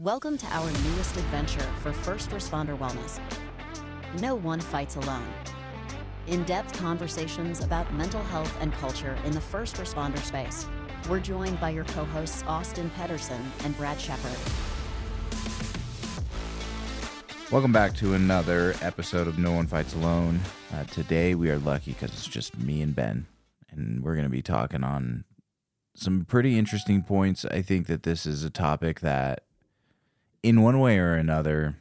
Welcome to our newest adventure for first responder wellness. No one fights alone. In-depth conversations about mental health and culture in the first responder space. We're joined by your co-hosts Austin Peterson and Brad Shepard. Welcome back to another episode of No One Fights Alone. Today we are lucky because it's just me and Ben, and we're going to be talking on some pretty interesting points. I think that this is a topic that, in one way or another,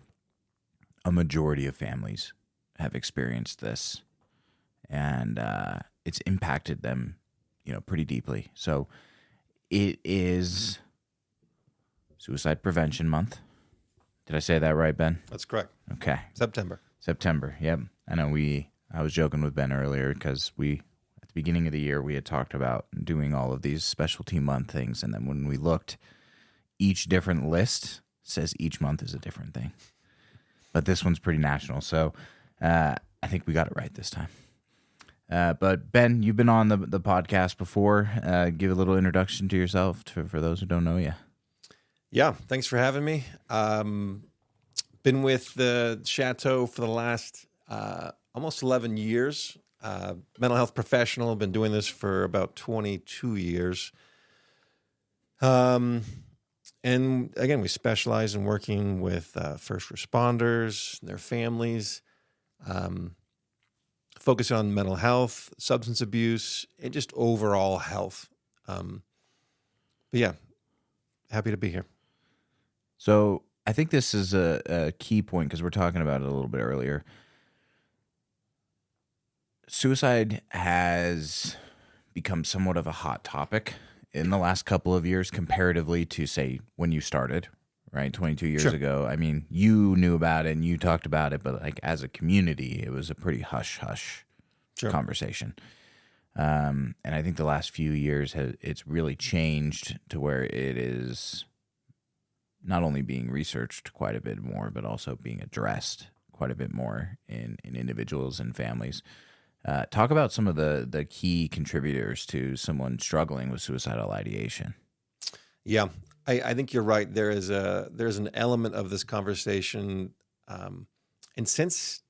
a majority of families have experienced this, and it's impacted them, pretty deeply. So it is Suicide Prevention Month. Did I say that right, Ben? That's correct. Okay. September. Yep. I know I was joking with Ben earlier because at the beginning of the year, we had talked about doing all of these specialty month things. And then when we looked, each different list says each month is a different thing. But this one's pretty national. So I think we got it right this time. But Ben, you've been on the podcast before. Give a little introduction to yourself for those who don't know you. Yeah, thanks for having me. Been with the Chateau for the last almost 11 years. Mental health professional, been doing this for about 22 years. And again, we specialize in working with first responders, their families, focusing on mental health, substance abuse, and just overall health. But yeah, happy to be here. So I think this is a key point because we're talking about it a little bit earlier. Suicide has become somewhat of a hot topic in the last couple of years comparatively to, say, when you started, right? 22 years ago. I mean, you knew about it and you talked about it, but like as a community, it was a pretty hush-hush conversation. And I think the last few years, it's really changed to where it is not only being researched quite a bit more, but also being addressed quite a bit more in individuals and families. Talk about some of the key contributors to someone struggling with suicidal ideation. Yeah, I think you're right. There's an element of this conversation, and since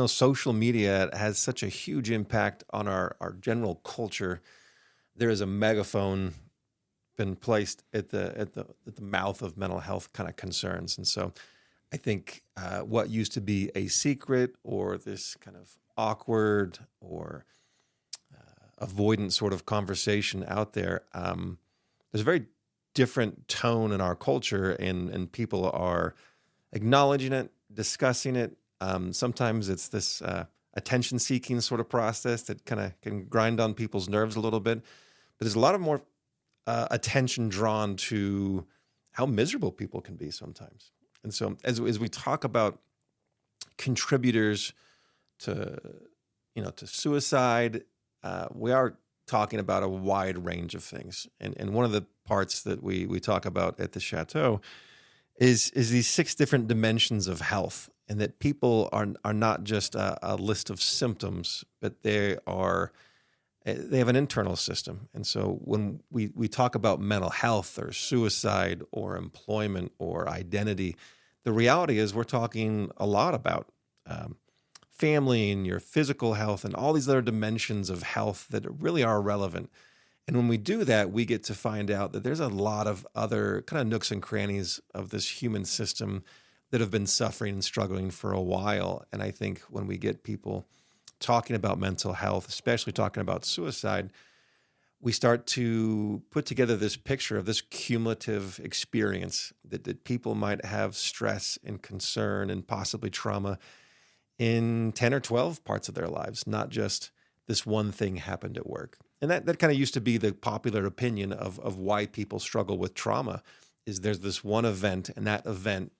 social media has such a huge impact on our general culture, there is a megaphone been placed at the mouth of mental health kind of concerns. And so I think what used to be a secret or this kind of awkward or avoidant sort of conversation out there, there's a very different tone in our culture, and people are acknowledging it, discussing it. Sometimes it's this attention-seeking sort of process that kind of can grind on people's nerves a little bit. But there's a lot of more attention drawn to how miserable people can be sometimes. And so as we talk about contributors to suicide, we are talking about a wide range of things. And one of the parts that we talk about at the Chateau is these 6 different dimensions of health, and that people are not just a list of symptoms, but they have an internal system. And so when we talk about mental health or suicide or employment or identity, the reality is we're talking a lot about family and your physical health and all these other dimensions of health that really are relevant. And when we do that, we get to find out that there's a lot of other kind of nooks and crannies of this human system that have been suffering and struggling for a while. And I think when we get people talking about mental health, especially talking about suicide, we start to put together this picture of this cumulative experience that people might have stress and concern and possibly trauma in 10 or 12 parts of their lives, not just this one thing happened at work. And that kind of used to be the popular opinion of why people struggle with trauma, is there's this one event, and that event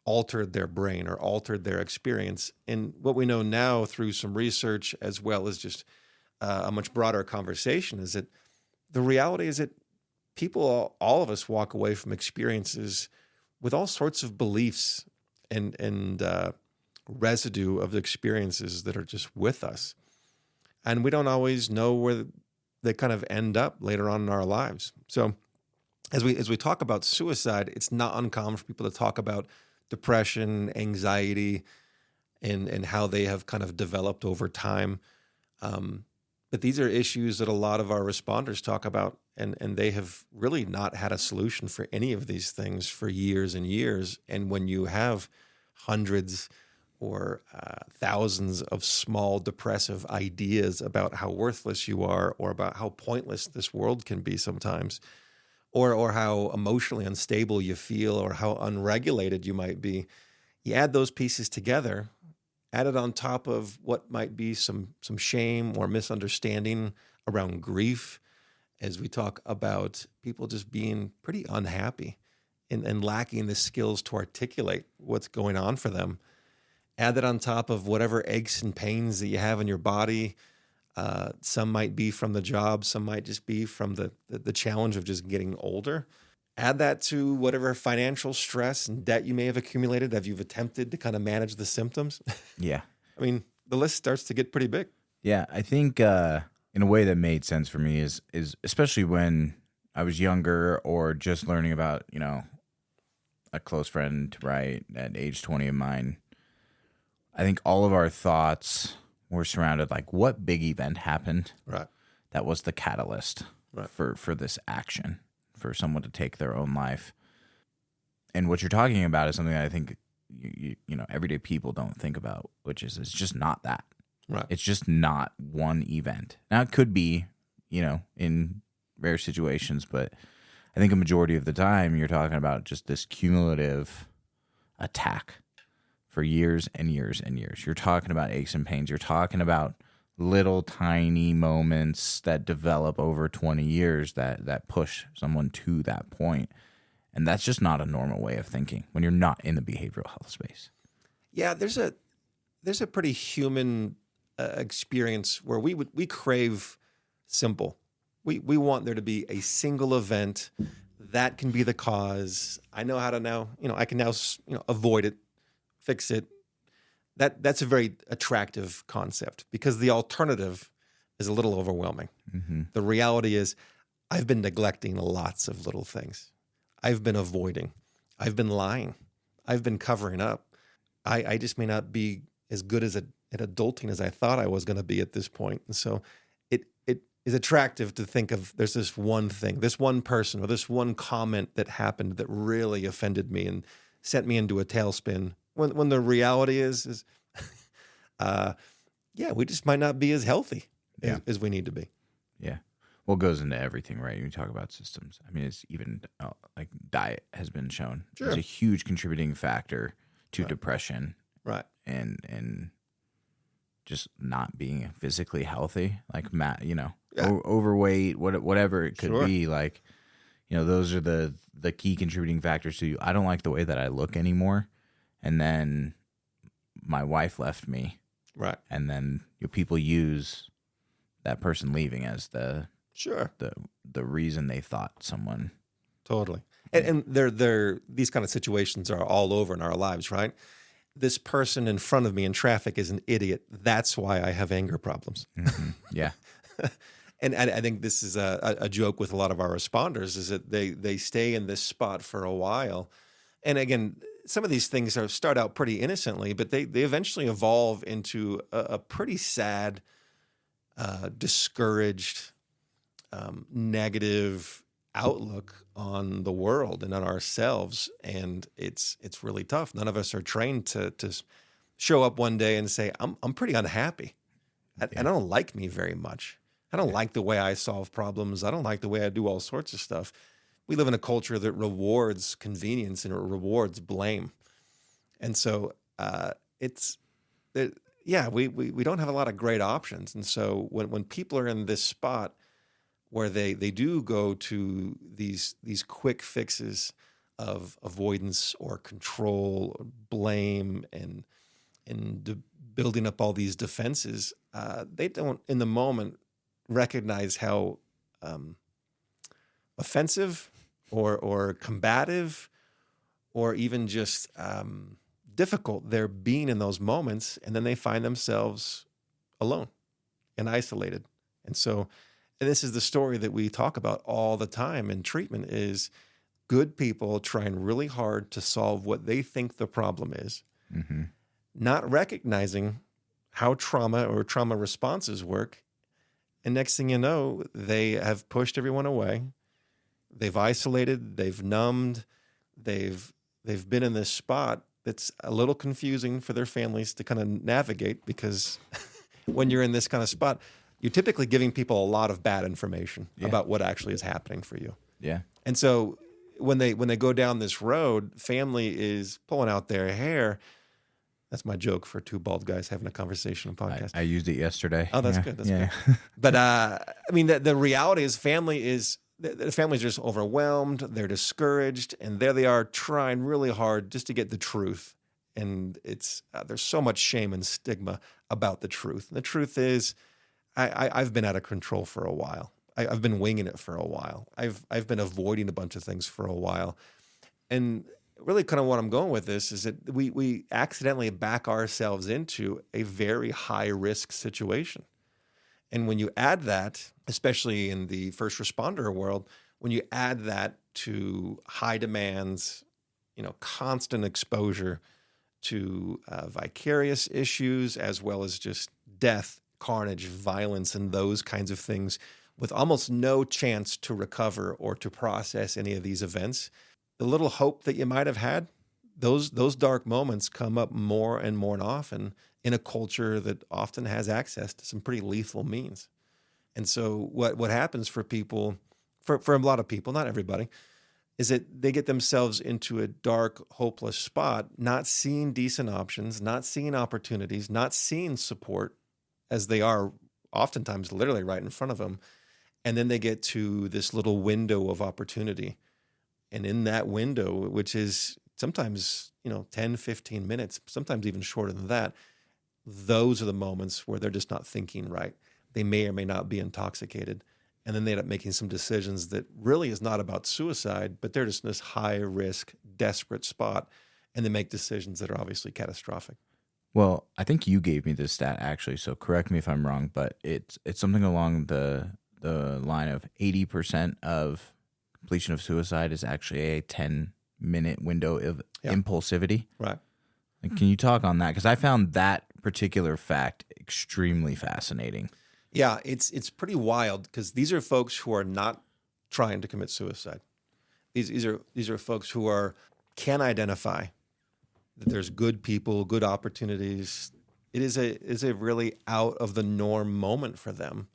altered their brain or altered their experience. And what we know now through some research, as well as just a much broader conversation, is that the reality is that people, all of us, walk away from experiences with all sorts of beliefs and residue of the experiences that are just with us. And we don't always know where they kind of end up later on in our lives. So as we talk about suicide, it's not uncommon for people to talk about depression, anxiety, and how they have kind of developed over time. But these are issues that a lot of our responders talk about, and they have really not had a solution for any of these things for years and years. And when you have hundreds or thousands of small depressive ideas about how worthless you are, or about how pointless this world can be sometimes, or how emotionally unstable you feel, or how unregulated you might be, you add those pieces together, add it on top of what might be some shame or misunderstanding around grief, as we talk about people just being pretty unhappy and lacking the skills to articulate what's going on for them. Add that on top of whatever aches and pains that you have in your body. Some might be from the job. Some might just be from the challenge of just getting older. Add that to whatever financial stress and debt you may have accumulated as you've attempted to kind of manage the symptoms. Yeah. I mean, the list starts to get pretty big. Yeah, I think in a way that made sense for me is especially when I was younger or just learning about, a close friend, right, at age 20 of mine. I think all of our thoughts were surrounded like what big event happened Right. that was the catalyst Right. for this action, for someone to take their own life. And what you're talking about is something that I think everyday people don't think about, which is it's just not that. Right. It's just not one event. Now it could be, in rare situations, but I think a majority of the time you're talking about just this cumulative attack for years and years and years. You're talking about aches and pains. You're talking about little tiny moments that develop over 20 years that push someone to that point. And that's just not a normal way of thinking when you're not in the behavioral health space. Yeah, there's a pretty human experience where we crave simple. We want there to be a single event that can be the cause. I know how to now, I can now, avoid it, fix it. That's a very attractive concept because the alternative is a little overwhelming. Mm-hmm. The reality is I've been neglecting lots of little things. I've been avoiding. I've been lying. I've been covering up. I just may not be as good at adulting as I thought I was going to be at this point. And so it is attractive to think of there's this one thing, this one person, or this one comment that happened that really offended me and sent me into a tailspin. When the reality is we just might not be as healthy as we need to be. Yeah. Well, it goes into everything, right? You talk about systems. I mean, it's even like diet has been shown. Sure. It's a huge contributing factor to depression. Right. And just not being physically healthy, like overweight, whatever it could be. Like, those are the key contributing factors to I don't like the way that I look anymore. And then my wife left me. Right. And then people use that person leaving as the reason they thought someone. Totally. And they're these kind of situations are all over in our lives, right? This person in front of me in traffic is an idiot. That's why I have anger problems. Mm-hmm. Yeah. And I think this is a joke with a lot of our responders is that they stay in this spot for a while. And again, some of these things start out pretty innocently, but they eventually evolve into a pretty sad, discouraged, negative outlook on the world and on ourselves. And it's really tough. None of us are trained to show up one day and say, I'm pretty unhappy. I don't like me very much. I don't like the way I solve problems. I don't like the way I do all sorts of stuff. We live in a culture that rewards convenience and it rewards blame. And so we don't have a lot of great options. And so when people are in this spot where they do go to these quick fixes of avoidance or control or blame and building up all these defenses, they don't in the moment recognize how offensive or combative or even just difficult they're being in those moments. And then they find themselves alone and isolated. And so, and this is the story that we talk about all the time in treatment is good people trying really hard to solve what they think the problem is, not recognizing how trauma or trauma responses work. And next thing you know, they have pushed everyone away. They've isolated, they've numbed, they've been in this spot that's a little confusing for their families to kind of navigate, because when you're in this kind of spot, you're typically giving people a lot of bad information about what actually is happening for you. Yeah. And so when they go down this road, family is pulling out their hair. That's my joke for two bald guys having a conversation on a podcast. I used it yesterday. Oh, that's good. That's good. But I mean, the reality is the family's just overwhelmed. They're discouraged, and there they are trying really hard just to get the truth. And it's there's so much shame and stigma about the truth. And the truth is, I've been out of control for a while. I've been winging it for a while. I've been avoiding a bunch of things for a while. And really kind of what I'm going with this is that we accidentally back ourselves into a very high risk situation. And when you add that, especially in the first responder world, when you add that to high demands, constant exposure to vicarious issues, as well as just death, carnage, violence, and those kinds of things, with almost no chance to recover or to process any of these events, the little hope that you might have had, those dark moments come up more and more often in a culture that often has access to some pretty lethal means. And so what happens for people, for a lot of people, not everybody, is that they get themselves into a dark, hopeless spot, not seeing decent options, not seeing opportunities, not seeing support as they are oftentimes literally right in front of them. And then they get to this little window of opportunity. And in that window, which is sometimes, 10, 15 minutes, sometimes even shorter than that, those are the moments where they're just not thinking right. They may or may not be intoxicated. And then they end up making some decisions that really is not about suicide, but they're just in this high risk, desperate spot. And they make decisions that are obviously catastrophic. Well, I think you gave me this stat actually, so correct me if I'm wrong, but it's something along the line of 80% of completion of suicide is actually a 10-minute window of impulsivity. Right. Like, can you talk on that? Because I found that particular fact extremely fascinating. Yeah, it's pretty wild, because these are folks who are not trying to commit suicide. These are folks who can identify that there's good people, good opportunities. It is a really out of the norm moment for them.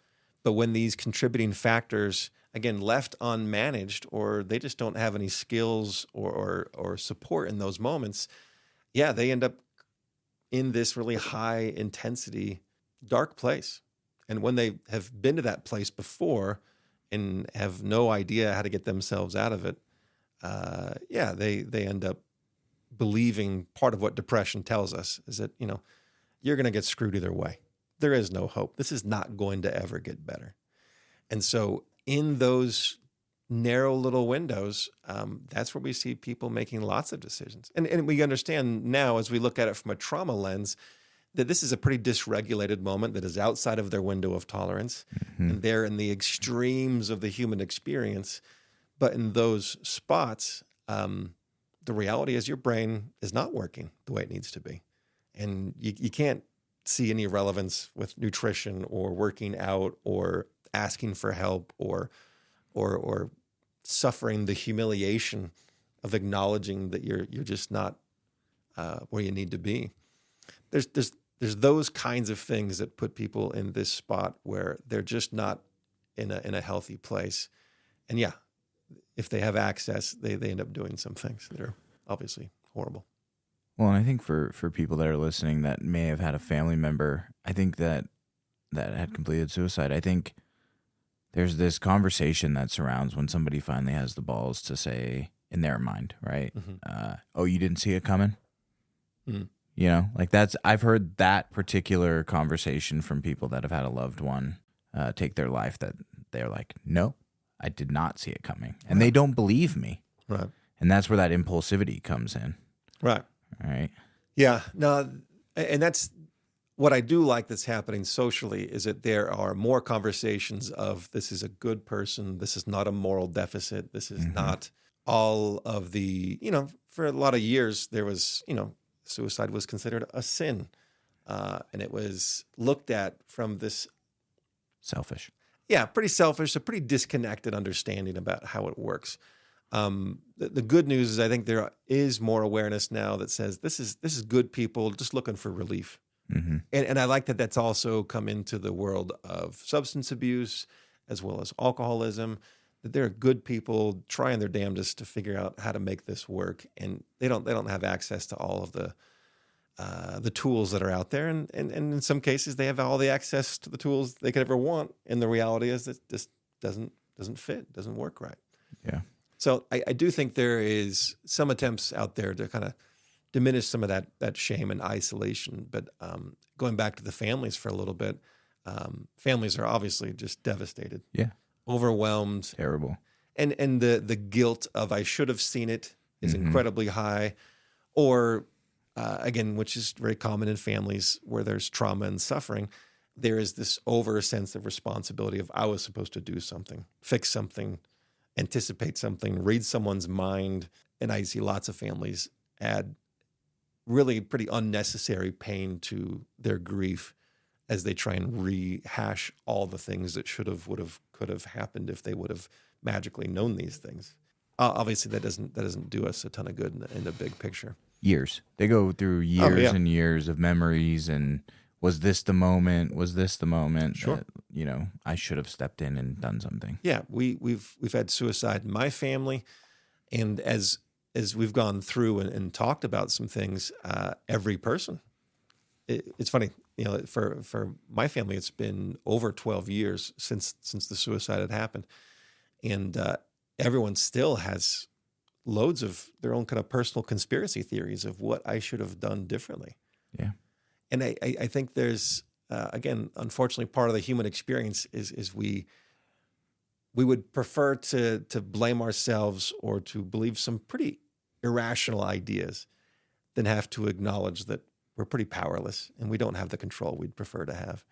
But when these contributing factors, again, left unmanaged, or they just don't have any skills or support in those moments, they end up in this really high intensity, dark place. And when they have been to that place before and have no idea how to get themselves out of it, they end up believing part of what depression tells us is that, you're going to get screwed either way. There is no hope. This is not going to ever get better. And so in those narrow little windows, that's where we see people making lots of decisions. And we understand now, as we look at it from a trauma lens, that this is a pretty dysregulated moment that is outside of their window of tolerance. Mm-hmm. And they're in the extremes of the human experience. But in those spots, the reality is your brain is not working the way it needs to be. And you can't see any relevance with nutrition or working out or asking for help or suffering the humiliation of acknowledging that you're just not where you need to be. There's those kinds of things that put people in this spot where they're just not in a healthy place. And if they have access, they end up doing some things that are obviously horrible. Well, and I think for people that are listening that may have had a family member, I think that had completed suicide, I think there's this conversation that surrounds when somebody finally has the balls to say, in their mind, right? Mm-hmm. Oh, you didn't see it coming? Mm-hmm. I've heard that particular conversation from people that have had a loved one take their life, that they're like, no, I did not see it coming. And they don't believe me. Right. And that's where that impulsivity comes in. Right. All right. Yeah. No, and that's what I do like that's happening socially, is that there are more conversations of, this is a good person. This is not a moral deficit. This is not all of the, for a lot of years, there was, suicide was considered a sin. And it was looked at from this, Selfish. yeah, pretty selfish, a pretty disconnected understanding about how it works. The good news is I think there is more awareness now that says this is good people just looking for relief. Mm-hmm. And I like that that's also come into the world of substance abuse as well as alcoholism, that there are good people trying their damnedest to figure out how to make this work. And they don't have access to all of the tools that are out there. And in some cases they have all the access to the tools they could ever want. And the reality is that this doesn't fit, doesn't work right. Yeah. So I do think there is some attempts out there to kind of diminish some of that shame and isolation. But going back to the families for a little bit, families are obviously just devastated, Yeah. overwhelmed, Terrible. and the guilt of I should have seen it is incredibly high, or again, which is very common in families where there's trauma and suffering. There is this over sense of responsibility of I was supposed to do something, fix something, anticipate something, read someone's mind. And I see lots of families add really pretty unnecessary pain to their grief as they try and rehash all the things that could have happened if they would have magically known these things. Obviously, that doesn't do us a ton of good in the big picture. Years. They go through years yeah. and years of memories and was this the moment? Was this the moment Sure. that, I should have stepped in and done something? Yeah, we've had suicide in my family, and as we've gone through and talked about some things, every person. It's funny, for my family, it's been over 12 years since the suicide had happened, and everyone still has loads of their own kind of personal conspiracy theories of what I should have done differently. Yeah. And I think there's, again, unfortunately, part of the human experience is we would prefer to blame ourselves or to believe some pretty irrational ideas than have to acknowledge that we're pretty powerless and we don't have the control we'd prefer to have.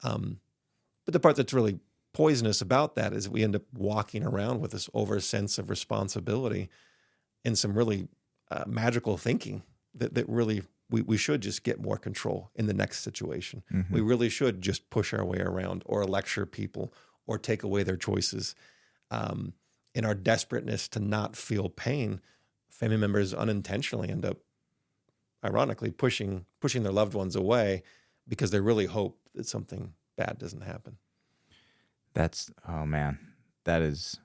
But the part that's really poisonous about that is we end up walking around with this over sense of responsibility and some really magical thinking that really we should just get more control in the next situation. Mm-hmm. We really should just push our way around or lecture people or take away their choices. In our desperateness to not feel pain, family members unintentionally end up, ironically, pushing their loved ones away because they really hope that something bad doesn't happen. Oh man, that is,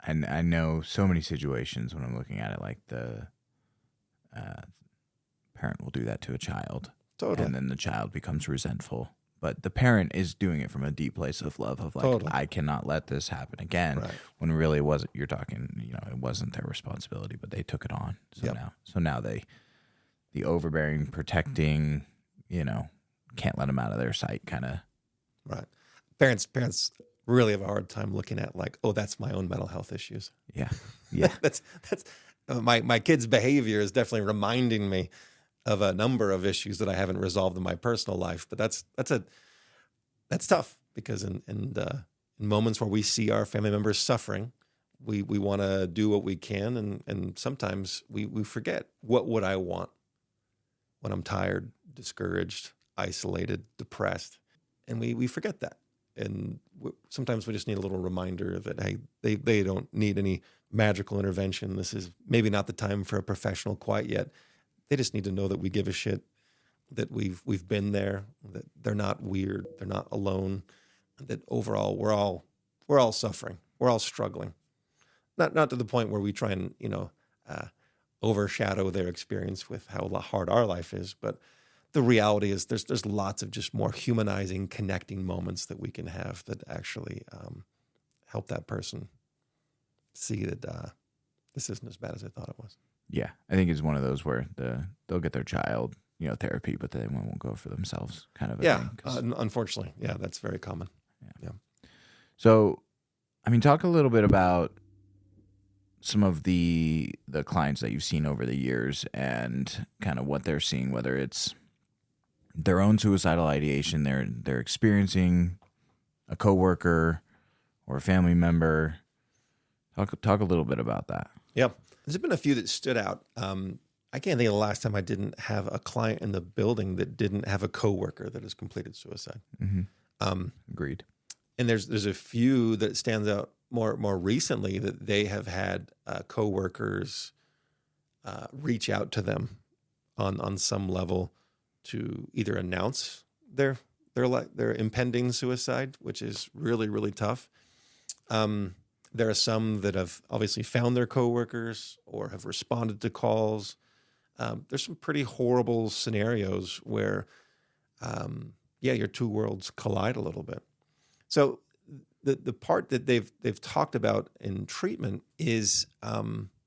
I know so many situations when I'm looking at it, like the parent will do that to a child. Totally. And then the child becomes resentful. But the parent is doing it from a deep place of love of like, Totally. I cannot let this happen again. Right. When really it wasn't, you're talking, it wasn't their responsibility, but they took it on. So now the overbearing, protecting, can't let them out of their sight kind of. Right. Parents really have a hard time looking at like, oh, that's my own mental health issues. Yeah. Yeah. that's my kid's behavior is definitely reminding me of a number of issues that I haven't resolved in my personal life. But that's tough because in moments where we see our family members suffering, we want to do what we can, and sometimes we forget what would I want when I'm tired, discouraged, isolated, depressed, and we forget that. And sometimes we just need a little reminder that, hey, they don't need any magical intervention. This is maybe not the time for a professional quite yet. They just need to know that we give a shit, that we've been there, that they're not weird, they're not alone, that overall we're all suffering, we're all struggling. Not to the point where we try and overshadow their experience with how hard our life is, but the reality is there's lots of just more humanizing, connecting moments that we can have that actually help that person see that this isn't as bad as I thought it was. Yeah, I think it's one of those where they'll get their child, therapy, but they won't go for themselves, kind of a thing. Unfortunately, that's very common. Yeah. So, talk a little bit about some of the clients that you've seen over the years and kind of what they're seeing, whether it's their own suicidal ideation, they're experiencing a coworker or a family member. Talk a little bit about that. Yeah. There's been a few that stood out. I can't think of the last time I didn't have a client in the building that didn't have a coworker that has completed suicide. Agreed. And there's a few that stands out more recently that they have had coworkers reach out to them on some level to either announce their impending suicide, which is really, really tough. There are some that have obviously found their coworkers or have responded to calls. There's some pretty horrible scenarios where, your two worlds collide a little bit. So the part that they've talked about in treatment is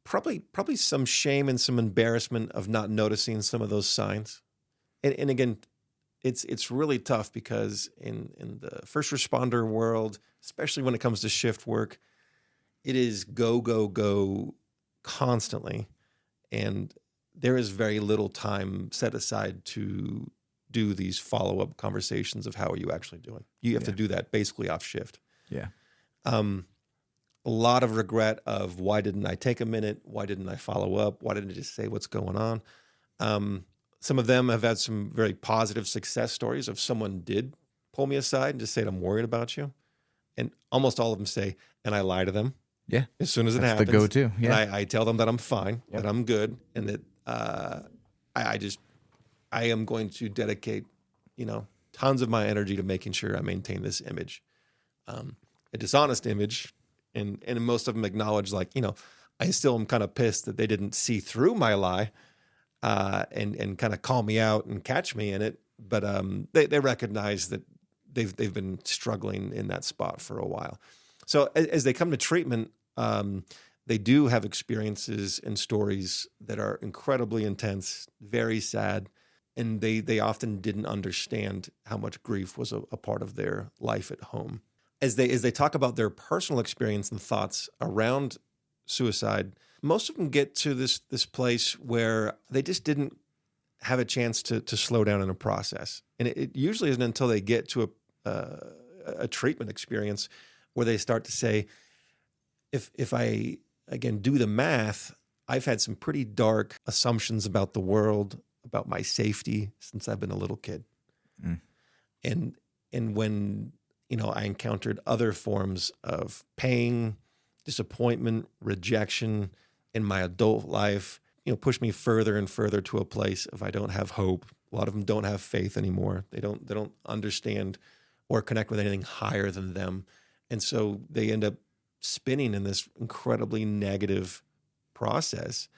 probably some shame and some embarrassment of not noticing some of those signs. And again, it's really tough because in the first responder world, especially when it comes to shift work, it is go constantly. And there is very little time set aside to do these follow-up conversations of how are you actually doing. You have to do that basically off shift. Yeah. A lot of regret of why didn't I take a minute? Why didn't I follow up? Why didn't I just say what's going on? Some of them have had some very positive success stories of someone did pull me aside and just say, I'm worried about you. And almost all of them say, and I lie to them. Yeah. As soon as it That's happens. the go-to. Yeah. And I tell them that I'm fine, that I'm good, and that I am going to dedicate, tons of my energy to making sure I maintain this image. A dishonest image, and most of them acknowledge, I still am kind of pissed that they didn't see through my lie and kind of call me out and catch me in it. But they recognize that they've been struggling in that spot for a while. So as they come to treatment, they do have experiences and stories that are incredibly intense, very sad, and they often didn't understand how much grief was a part of their life at home. As they talk about their personal experience and thoughts around suicide, most of them get to this place where they just didn't have a chance to slow down in a process. And it usually isn't until they get to a treatment experience where they start to say, if I, again, do the math, I've had some pretty dark assumptions about the world, about my safety since I've been a little kid. And when, I encountered other forms of pain, disappointment, rejection in my adult life, push me further and further to a place of I don't have hope. A lot of them don't have faith anymore. They don't understand or connect with anything higher than them. And so they end up spinning in this incredibly negative process.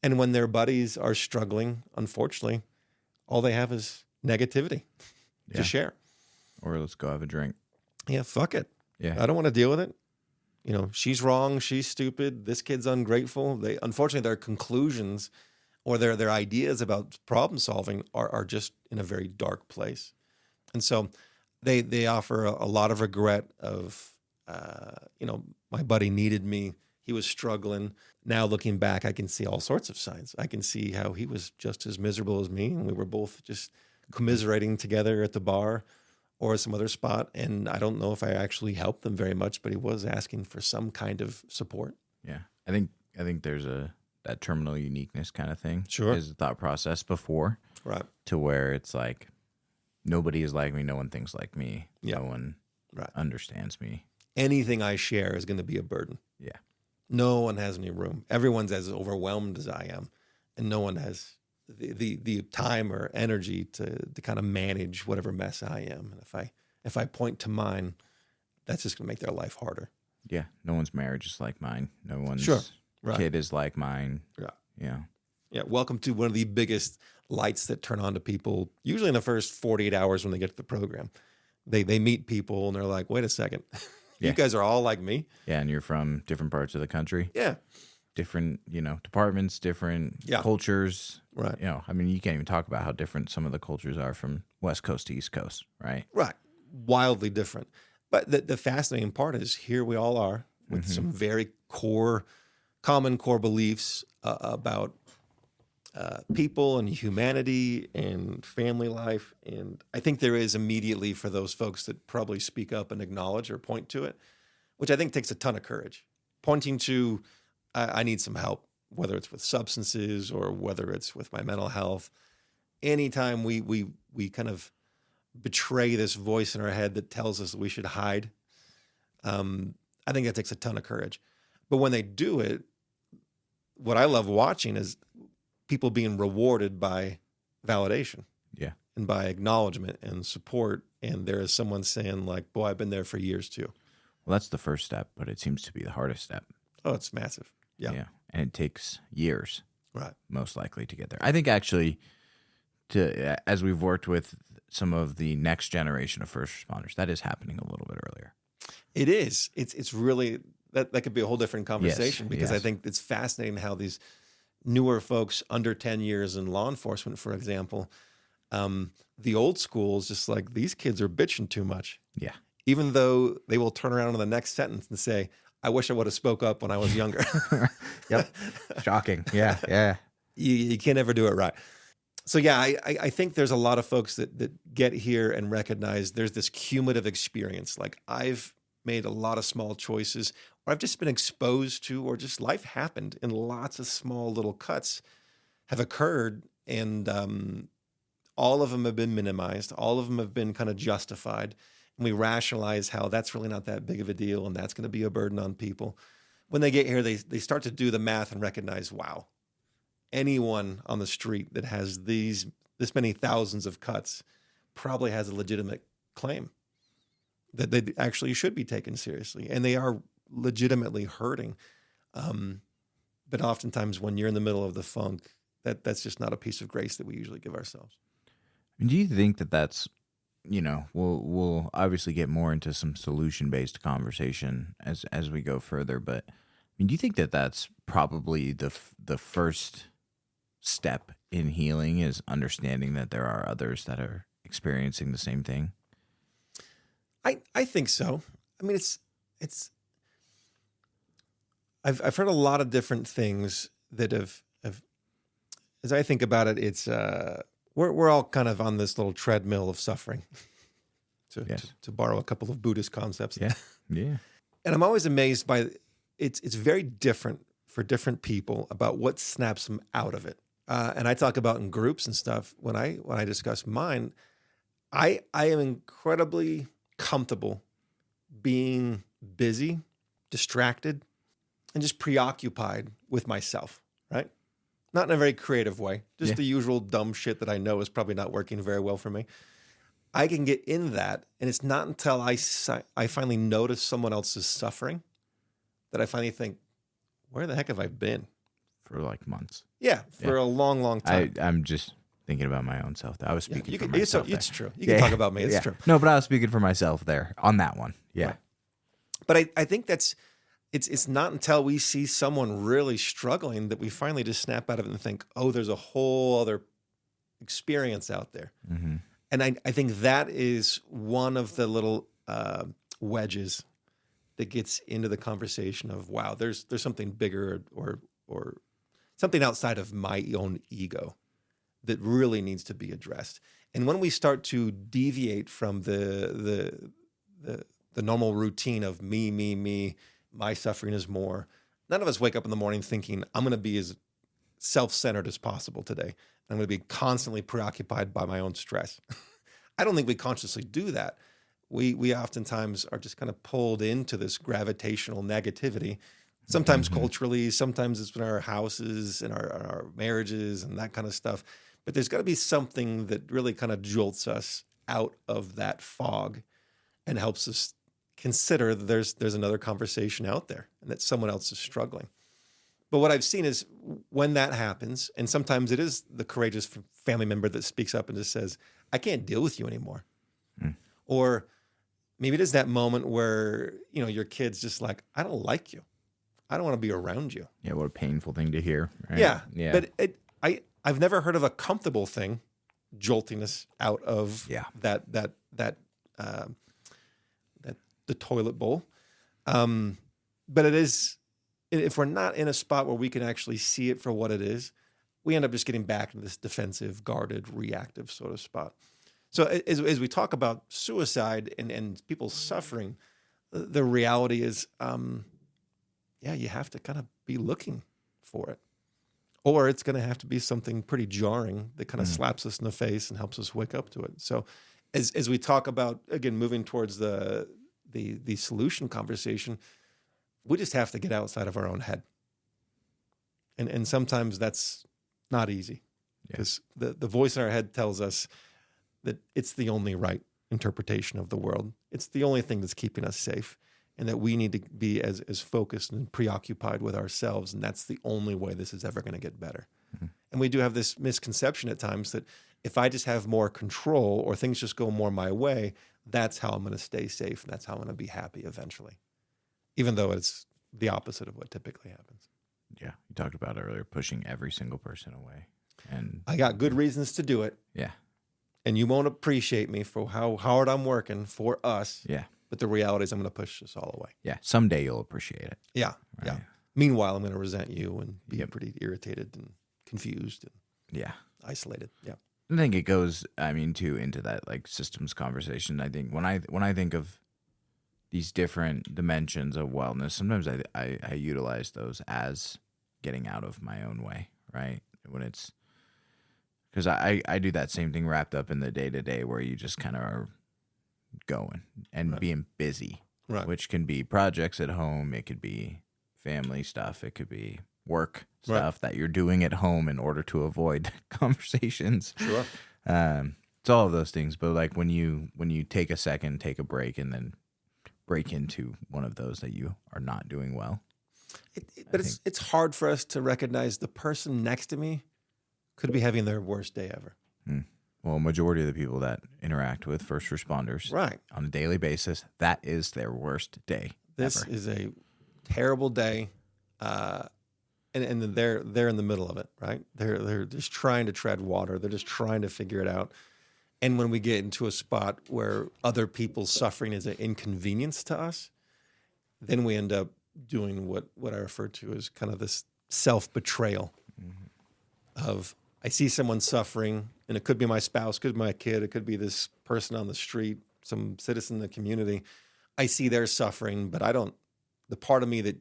And when their buddies are struggling, unfortunately, all they have is negativity to share. Or let's go have a drink. Yeah, fuck it. Yeah. I don't want to deal with it. She's wrong. She's stupid. This kid's ungrateful. Unfortunately, their conclusions or their ideas about problem solving are just in a very dark place. And so they offer a lot of regret of, my buddy needed me. He was struggling. Now looking back, I can see all sorts of signs. I can see how he was just as miserable as me, and we were both just commiserating together at the bar or some other spot. And I don't know if I actually helped them very much, but he was asking for some kind of support. Yeah. I think there's that terminal uniqueness kind of thing. Sure. Is the thought process before. Right. To where it's like, nobody is like me. No one thinks like me. Yeah. No one understands me. Anything I share is going to be a burden. Yeah. No one has any room. Everyone's as overwhelmed as I am. And no one has the time or energy to kind of manage whatever mess I am. And if I point to mine, that's just going to make their life harder. Yeah. No one's marriage is like mine. No one's kid is like mine. Yeah. Yeah. Yeah. Welcome to one of the biggest lights that turn on to people, usually in the first 48 hours when they get to the program. They meet people and they're like, wait a second. You guys are all like me. Yeah. And you're from different parts of the country. Yeah. Different, departments, different cultures. Right. You can't even talk about how different some of the cultures are from West Coast to East Coast, right? Right. Wildly different. But the fascinating part is here we all are with some very common core beliefs about people and humanity and family life. And I think there is immediately for those folks that probably speak up and acknowledge or point to it, which I think takes a ton of courage. Pointing to I need some help, whether it's with substances or whether it's with my mental health. Anytime we kind of betray this voice in our head that tells us we should hide, I think that takes a ton of courage. But when they do it, what I love watching is people being rewarded by validation. Yeah. And by acknowledgement and support. And there is someone saying like, boy, I've been there for years too. Well, that's the first step, but it seems to be the hardest step. Oh, it's massive. Yeah. Yeah. And it takes years, Right. most likely, to get there. I think actually, as we've worked with some of the next generation of first responders, that is happening a little bit earlier. It is. It's really, that could be a whole different conversation, because yes. I think it's fascinating how these newer folks under 10 years in law enforcement, for example, the old school is just like, these kids are bitching too much. Yeah. Even though they will turn around in the next sentence and say, I wish I would have spoke up when I was younger. Yep. Shocking. Yeah. Yeah. You can't ever do it right. So yeah, I think there's a lot of folks that get here and recognize there's this cumulative experience. Like, I've made a lot of small choices, or I've just been exposed to, or just life happened, and lots of small little cuts have occurred, and all of them have been minimized. All of them have been kind of justified. And we rationalize how that's really not that big of a deal, and that's going to be a burden on people. When they get here, they start to do the math and recognize, wow, anyone on the street that has this many thousands of cuts probably has a legitimate claim that they actually should be taken seriously, and they are legitimately hurting. But oftentimes when you're in the middle of the funk, that's just not a piece of grace that we usually give ourselves. Do you think that that's, we'll obviously get more into some solution-based conversation as we go further, but do you think that that's probably the first step in healing, is understanding that there are others that are experiencing the same thing? I think so. I mean, I've heard a lot of different things that have as I think about it, it's we're all kind of on this little treadmill of suffering, to borrow a couple of Buddhist concepts. Yeah, yeah. And I'm always amazed by it's very different for different people about what snaps them out of it. And I talk about in groups and stuff when I discuss mine. I am incredibly comfortable being busy, distracted, and just preoccupied with myself, right? Not in a very creative way, just the usual dumb shit that I know is probably not working very well for me. I can get in that, and it's not until I finally notice someone else's suffering that I finally think, where the heck have I been? For like months. Yeah, for a long, long time. I'm just thinking about my own self. I was speaking for myself. It's true. You can talk about me. It's true. No, but I was speaking for myself there on that one. Yeah. Right. But I think it's not until we see someone really struggling that we finally just snap out of it and think, oh, there's a whole other experience out there. Mm-hmm. And I think that is one of the little wedges that gets into the conversation of, wow, there's something bigger or something outside of my own ego that really needs to be addressed. And when we start to deviate from the normal routine of me, my suffering is more, none of us wake up in the morning thinking, I'm going to be as self-centered as possible today. I'm going to be constantly preoccupied by my own stress. I don't think we consciously do that. We oftentimes are just kind of pulled into this gravitational negativity, sometimes culturally, sometimes it's in our houses and our marriages and that kind of stuff. But there's got to be something that really kind of jolts us out of that fog and helps us consider that there's another conversation out there and that someone else is struggling. But what I've seen is when that happens, and sometimes it is the courageous family member that speaks up and just says, I can't deal with you anymore. Or maybe it is that moment where, your kid's just like, I don't like you. I don't want to be around you. Yeah, what a painful thing to hear. Right? Yeah. Yeah. But I've never heard of a comfortable thing jolting us out of the toilet bowl. But it is, if we're not in a spot where we can actually see it for what it is, we end up just getting back into this defensive, guarded, reactive sort of spot. So as we talk about suicide and people suffering, the reality is, you have to kind of be looking for it. Or it's going to have to be something pretty jarring that kind of slaps us in the face and helps us wake up to it. So as we talk about, again, moving towards the solution conversation, we just have to get outside of our own head. And sometimes that's not easy because the voice in our head tells us that it's the only right interpretation of the world. It's the only thing that's keeping us safe, and that we need to be as focused and preoccupied with ourselves. And that's the only way this is ever going to get better. Mm-hmm. And we do have this misconception at times that if I just have more control or things just go more my way, that's how I'm going to stay safe. And that's how I'm going to be happy eventually, even though it's the opposite of what typically happens. Yeah. You talked about earlier, pushing every single person away. And I got good reasons to do it. Yeah. And you won't appreciate me for how hard I'm working for us. Yeah. But the reality is I'm going to push this all away. Yeah. Someday you'll appreciate it. Yeah. Right? Yeah. Meanwhile, I'm going to resent you and be pretty irritated and confused and isolated. Yeah. I think it goes, into that like systems conversation. I think when I think of these different dimensions of wellness, sometimes I utilize those as getting out of my own way, right? When it's, because I do that same thing wrapped up in the day-to-day where you just kind of are going and being busy, which can be projects at home. It could be family stuff. It could be work stuff that you're doing at home in order to avoid conversations. Sure. It's all of those things. But like when you take a second, take a break, and then break into one of those that you are not doing well. It's hard for us to recognize the person next to me could be having their worst day ever. Well, majority of the people that interact with first responders on a daily basis, that is their worst day This ever. is a terrible day. And they're in the middle of it, right? They're just trying to tread water. They're just trying to figure it out. And when we get into a spot where other people's suffering is an inconvenience to us, then we end up doing what I refer to as kind of this self-betrayal of I see someone suffering, and it could be my spouse, could be my kid, it could be this person on the street, some citizen in the community. I see their suffering, but the part of me that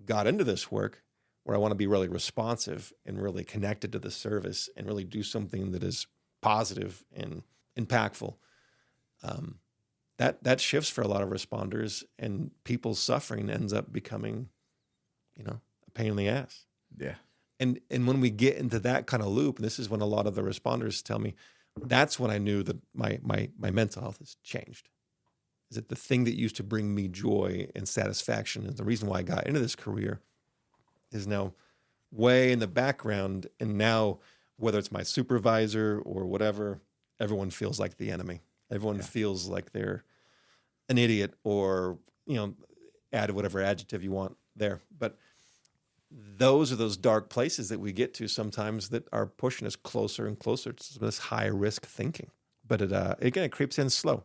got into this work where I want to be really responsive and really connected to the service and really do something that is positive and impactful. That shifts for a lot of responders, and people's suffering ends up becoming, a pain in the ass. Yeah. And when we get into that kind of loop, and this is when a lot of the responders tell me, that's when I knew that my mental health has changed. Is that the thing that used to bring me joy and satisfaction, and the reason why I got into this career, is now way in the background. And now, whether it's my supervisor or whatever, everyone feels like the enemy. Everyone feels like they're an idiot, or, add whatever adjective you want there. But those are those dark places that we get to sometimes that are pushing us closer and closer to this high risk thinking. But it creeps in slow,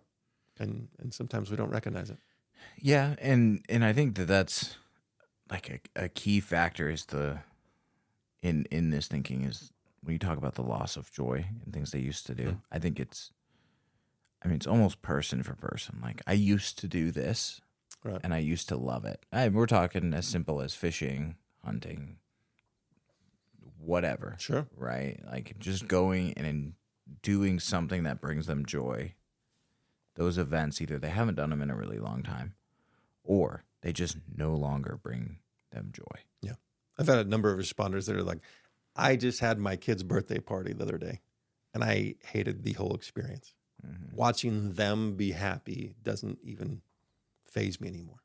and sometimes we don't recognize it. Yeah, and I think that's like a key factor is in this thinking is when you talk about the loss of joy and things they used to do. I think it's almost person for person. Like I used to do this, and I used to love it. We're talking as simple as fishing, hunting, whatever. Sure. Right? Like just going and doing something that brings them joy. Those events, either they haven't done them in a really long time, or they just no longer bring them joy. Yeah. I've had a number of responders that are like, I just had my kid's birthday party the other day, and I hated the whole experience. Mm-hmm. Watching them be happy doesn't even faze me anymore.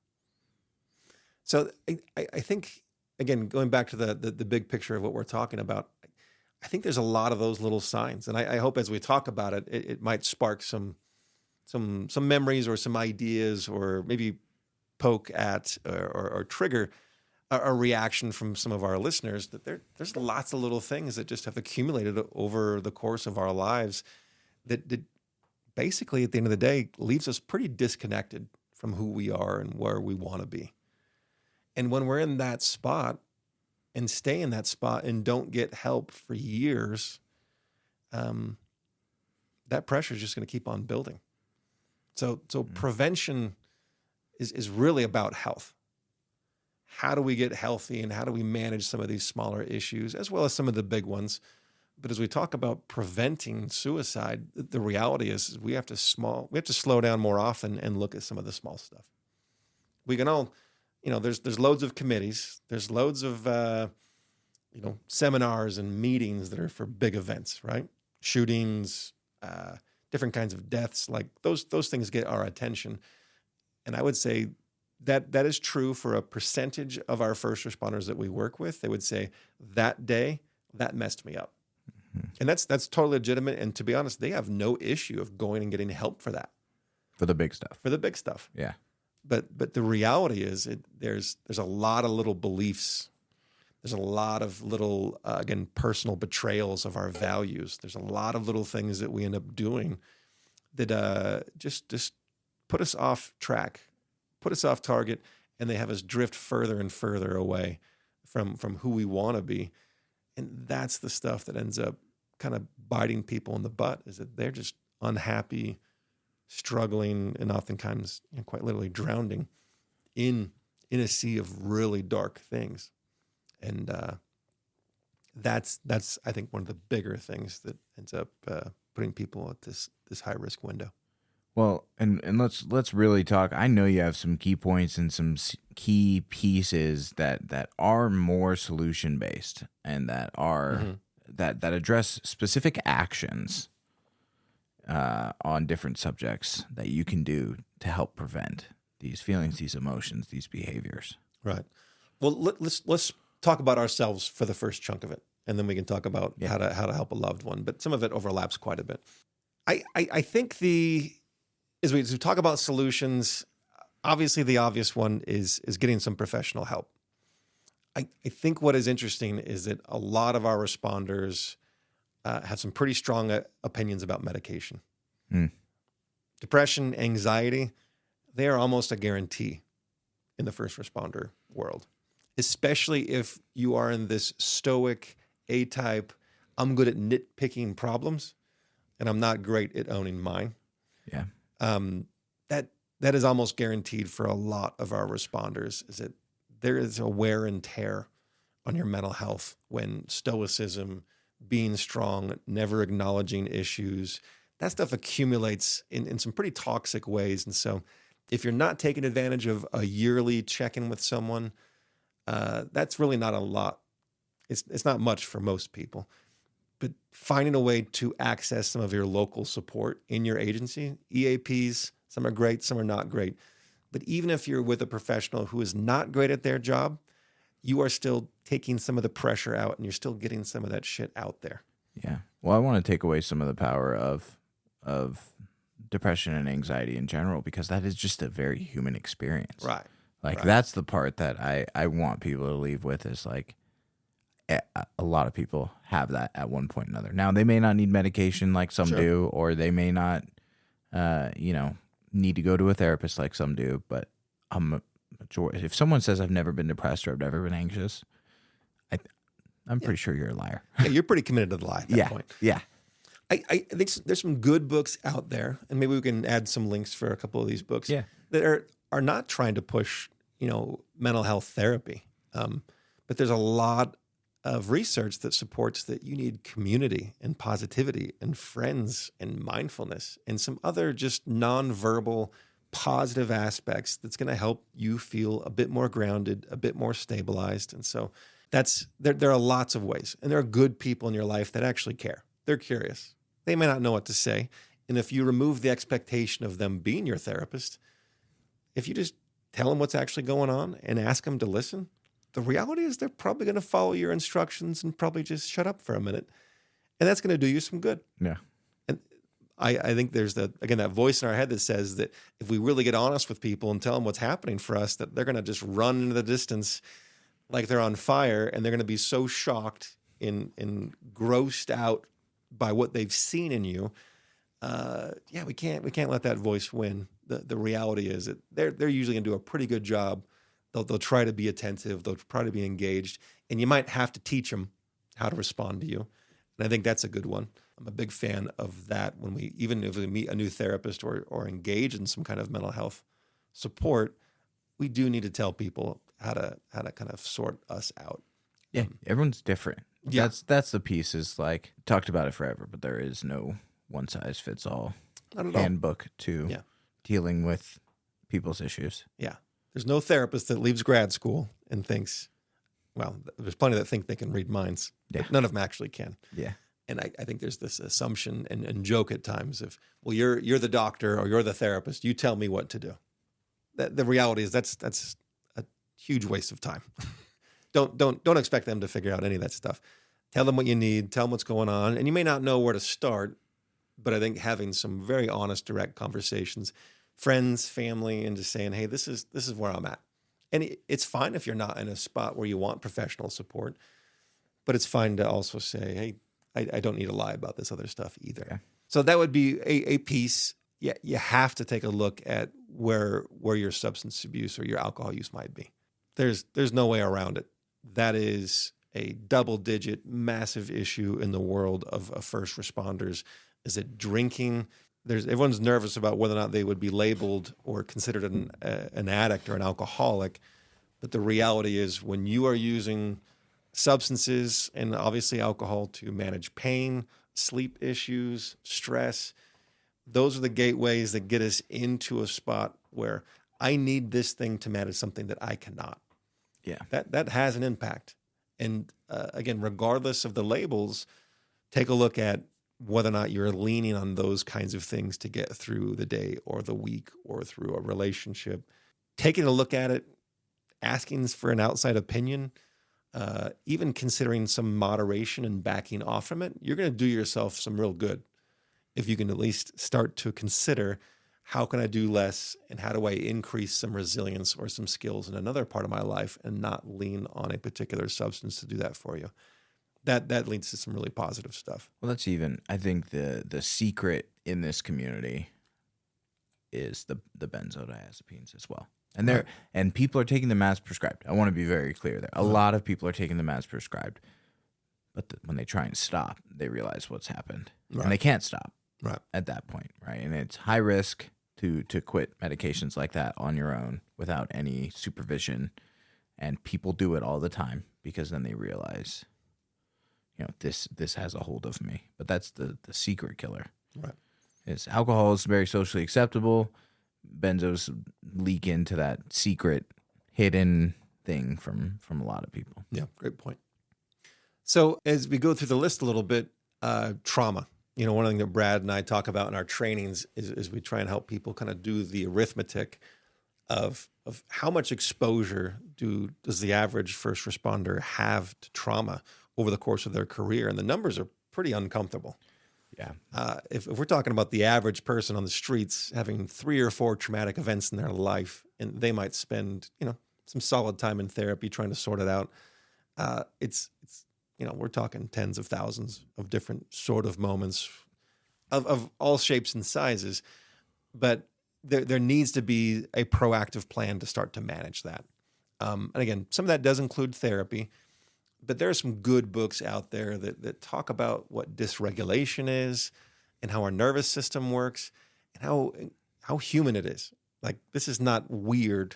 So I think, again, going back to the big picture of what we're talking about, I think there's a lot of those little signs. And I hope as we talk about it, it might spark some memories or some ideas, or maybe poke at or trigger a reaction from some of our listeners that there's lots of little things that just have accumulated over the course of our lives that basically at the end of the day leaves us pretty disconnected from who we are and where we want to be. And when we're in that spot and stay in that spot and don't get help for years, that pressure is just going to keep on building. So prevention is really about health. how do we get healthy and how do we manage some of these smaller issues as well as some of the big ones. But as we talk about preventing suicide, the reality is we have to slow down more often and look at some of the small stuff. We can all, there's loads of committees, there's loads of seminars and meetings that are for big events, right? Shootings, different kinds of deaths, like those things get our attention. And I would say that is true for a percentage of our first responders that we work with. They would say that day, that messed me up. Mm-hmm. And that's totally legitimate. And to be honest, they have no issue of going and getting help for that. For the big stuff. For the big stuff. Yeah. But the reality is there's a lot of little beliefs. There's a lot of little, again, personal betrayals of our values. There's a lot of little things that we end up doing that just put us off track, put us off target, and they have us drift further and further away from who we want to be. And that's the stuff that ends up kind of biting people in the butt, is that they're just unhappy, struggling, and oftentimes quite literally drowning in a sea of really dark things. And that's I think one of the bigger things that ends up putting people at this high risk window. Well, and let's really talk. I know you have some key points and some key pieces that are more solution based and that are that address specific actions on different subjects that you can do to help prevent these feelings, these emotions, these behaviors. Right. Well, let's talk about ourselves for the first chunk of it, and then we can talk about how to help a loved one. But some of it overlaps quite a bit. I think as we talk about solutions, obviously the obvious one is getting some professional help. I think what is interesting is that a lot of our responders have some pretty strong opinions about medication. Depression, anxiety, they are almost a guarantee in the first responder world, especially if you are in this stoic A-type, I'm good at nitpicking problems and I'm not great at owning mine. Yeah. That is almost guaranteed for a lot of our responders, is that there is a wear and tear on your mental health when stoicism, being strong, never acknowledging issues, that stuff accumulates in some pretty toxic ways. And so if you're not taking advantage of a yearly check-in with someone, that's really not a lot. It's not much for most people. But finding a way to access some of your local support in your agency, EAPs, some are great, some are not great. But even if you're with a professional who is not great at their job, you are still taking some of the pressure out and you're still getting some of that shit out there. Yeah. Well, I want to take away some of the power of depression and anxiety in general, because that is just a very human experience. Right. Like that's the part that I want people to leave with, is like a lot of people have that at one point or another. Now, they may not need medication like some do, or they may not, need to go to a therapist like some do. But if someone says I've never been depressed or I've never been anxious, I'm pretty sure you're a liar. Yeah, you're pretty committed to the lie at that point. Yeah. I think there's some good books out there, and maybe we can add some links for a couple of these books that are not trying to push, mental health therapy. But there's a lot of research that supports that you need community and positivity and friends and mindfulness and some other just nonverbal positive aspects that's going to help you feel a bit more grounded, a bit more stabilized. And so there are lots of ways, and there are good people in your life that actually care. They're curious. They may not know what to say. And if you remove the expectation of them being your therapist, if you just tell them what's actually going on and ask them to listen, the reality is they're probably going to follow your instructions and probably just shut up for a minute. And that's going to do you some good. Yeah. And I think there's that voice in our head that says that if we really get honest with people and tell them what's happening for us, that they're going to just run into the distance like they're on fire, and they're going to be so shocked and grossed out by what they've seen in you. We can't let that voice win. The reality is that they're usually going to do a pretty good job. They'll try to be attentive. They'll try to be engaged, and you might have to teach them how to respond to you. And I think that's a good one. I'm a big fan of that. Even if we meet a new therapist or engage in some kind of mental health support, we do need to tell people, how to kind of sort us out. Yeah, everyone's different. Yeah. That's the piece is like, talked about it forever, but there is no one size fits all Not at all. handbook to Yeah. dealing with people's issues. Yeah. There's no therapist that leaves grad school and thinks, well, there's plenty that think they can read minds, but none of them actually can. Yeah. And I think there's this assumption and joke at times of, well, you're the doctor or you're the therapist. You tell me what to do. The reality is that's a huge waste of time. Don't expect them to figure out any of that stuff. Tell them what you need. Tell them what's going on. And you may not know where to start, but I think having some very honest, direct conversations, friends, family, and just saying, hey, this is where I'm at. And it's fine if you're not in a spot where you want professional support, but it's fine to also say, hey, I don't need to lie about this other stuff either. Yeah. So that would be a piece. Yeah, you have to take a look at where your substance abuse or your alcohol use might be. There's no way around it. That is a double-digit, massive issue in the world of first responders. Is it drinking? Everyone's nervous about whether or not they would be labeled or considered an addict or an alcoholic. But the reality is, when you are using substances and obviously alcohol to manage pain, sleep issues, stress, those are the gateways that get us into a spot where I need this thing to manage something that I cannot. Yeah. That has an impact. And again, regardless of the labels, take a look at whether or not you're leaning on those kinds of things to get through the day or the week or through a relationship. Taking a look at it, asking for an outside opinion, even considering some moderation and backing off from it, you're going to do yourself some real good if you can at least start to consider, how can I do less and how do I increase some resilience or some skills in another part of my life and not lean on a particular substance to do that for you. That leads to some really positive stuff. Well, that's even, I think the secret in this community is the benzodiazepines as well. And and people are taking them as prescribed. I want to be very clear there. A lot of people are taking them as prescribed. But when they try and stop, they realize what's happened. Right. And they can't stop Right. at that point, right? And it's high risk to quit medications like that on your own without any supervision. And people do it all the time because then they realize, this has a hold of me. But that's the secret killer. Right. Is alcohol is very socially acceptable. Benzos leak into that secret hidden thing from a lot of people. Yeah, great point. So as we go through the list a little bit, trauma. One thing that Brad and I talk about in our trainings is we try and help people kind of do the arithmetic of how much exposure does the average first responder have to trauma over the course of their career. And the numbers are pretty uncomfortable. Yeah. If we're talking about the average person on the streets having 3 or 4 traumatic events in their life, and they might spend, some solid time in therapy trying to sort it out. It's we're talking tens of thousands of different sort of moments of all shapes and sizes, but there needs to be a proactive plan to start to manage that. And again, some of that does include therapy, but there are some good books out there that talk about what dysregulation is and how our nervous system works and how human it is. Like, this is not weird.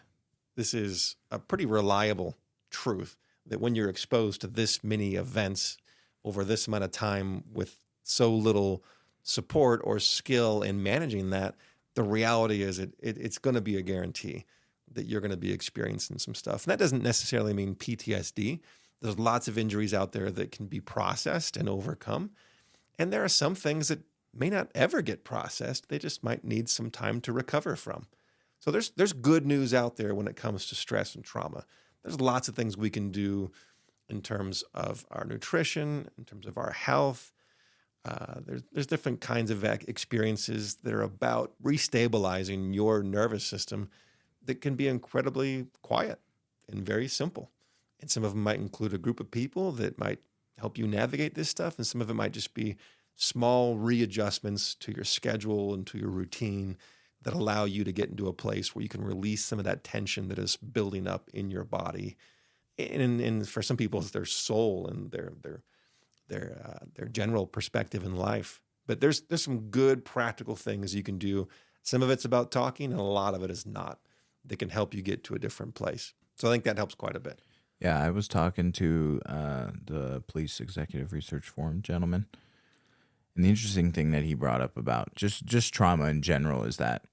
This is a pretty reliable truth that when you're exposed to this many events over this amount of time with so little support or skill in managing that, the reality is it's going to be a guarantee that you're going to be experiencing some stuff. And that doesn't necessarily mean PTSD. There's lots of injuries out there that can be processed and overcome. And there are some things that may not ever get processed. They just might need some time to recover from. So there's good news out there when it comes to stress and trauma. There's lots of things we can do in terms of our nutrition, in terms of our health. There's different kinds of experiences that are about restabilizing your nervous system that can be incredibly quiet and very simple. And some of them might include a group of people that might help you navigate this stuff. And some of it might just be small readjustments to your schedule and to your routine that allow you to get into a place where you can release some of that tension that is building up in your body. And for some people, it's their soul and their general perspective in life. But there's some good practical things you can do. Some of it's about talking, and a lot of it is not, that can help you get to a different place. So I think that helps quite a bit. Yeah, I was talking to the Police Executive Research Forum gentleman, and the interesting thing that he brought up about just trauma in general is that,